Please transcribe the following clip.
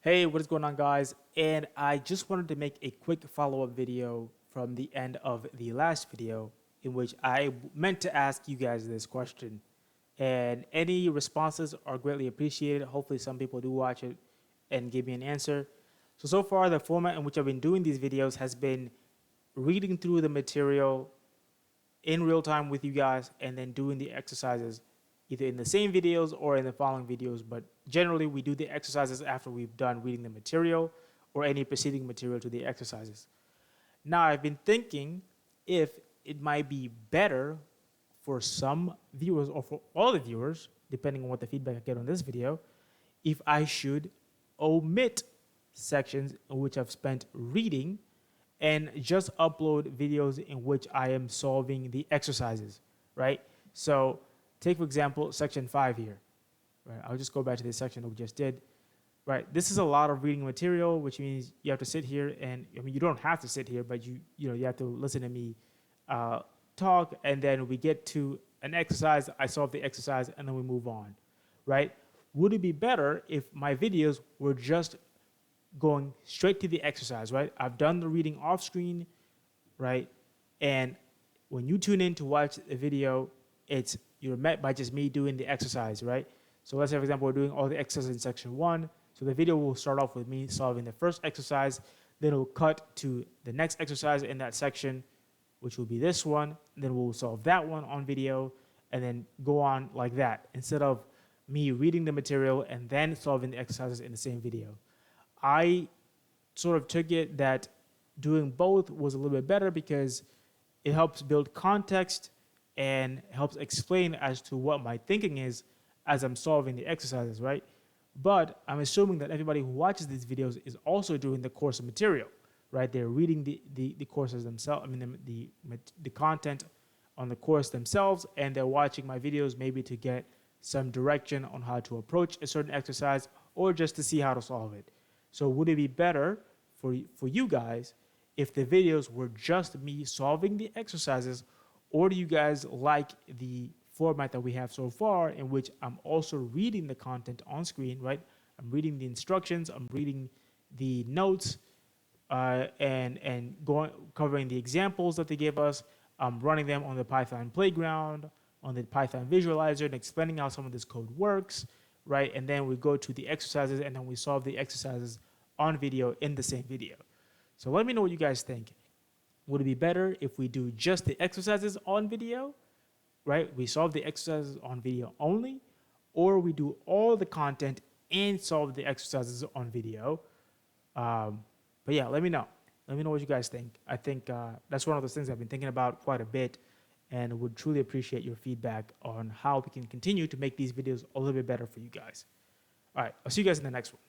Hey, what is going on, guys? And I just wanted to make a quick follow-up video from the end of the last video in which I meant to ask you guys this question. And any responses are greatly appreciated. Hopefully some people do watch it and give me an answer. So far, the format in which I've been doing these videos has been reading through the material in real time with you guys and then doing the exercises either in the same videos or in the following videos. But generally, we do the exercises after we've done reading the material or any preceding material to the exercises. Now, I've been thinking if it might be better for some viewers or for all the viewers, depending on what the feedback I get on this video, if I should omit sections in which I've spent reading and just upload videos in which I am solving the exercises, right? So take, for example, section 5 here, right? I'll just go back to this section that we just did, right? This is a lot of reading material, which means you have to sit here and, I mean, you don't have to sit here, but you have to listen to me talk, and then we get to an exercise, I solve the exercise, and then we move on, right? Would it be better if my videos were just going straight to the exercise, right? I've done the reading off screen, right? And when you tune in to watch the video, you're met by just me doing the exercise, right? So let's say, for example, we're doing all the exercises in section 1. So the video will start off with me solving the first exercise, then it'll cut to the next exercise in that section, which will be this one. Then we'll solve that one on video and then go on like that, instead of me reading the material and then solving the exercises in the same video. I sort of took it that doing both was a little bit better because it helps build context and helps explain as to what my thinking is as I'm solving the exercises, right? But I'm assuming that everybody who watches these videos is also doing the course material, right? They're reading the courses themselves, I mean the content on the course themselves, and they're watching my videos maybe to get some direction on how to approach a certain exercise or just to see how to solve it. So would it be better for you guys if the videos were just me solving the exercises, or do you guys like the format that we have so far in which I'm also reading the content on screen, right? I'm reading the instructions, I'm reading the notes, and covering the examples that they give us. I'm running them on the Python playground, on the Python visualizer, and explaining how some of this code works, right? And then we go to the exercises, and then we solve the exercises on video in the same video. So let me know what you guys think. Would it be better if we do just the exercises on video, right? We solve the exercises on video only, or we do all the content and solve the exercises on video. But yeah, let me know. Let me know what you guys think. I think that's one of those things I've been thinking about quite a bit, and would truly appreciate your feedback on how we can continue to make these videos a little bit better for you guys. All right, I'll see you guys in the next one.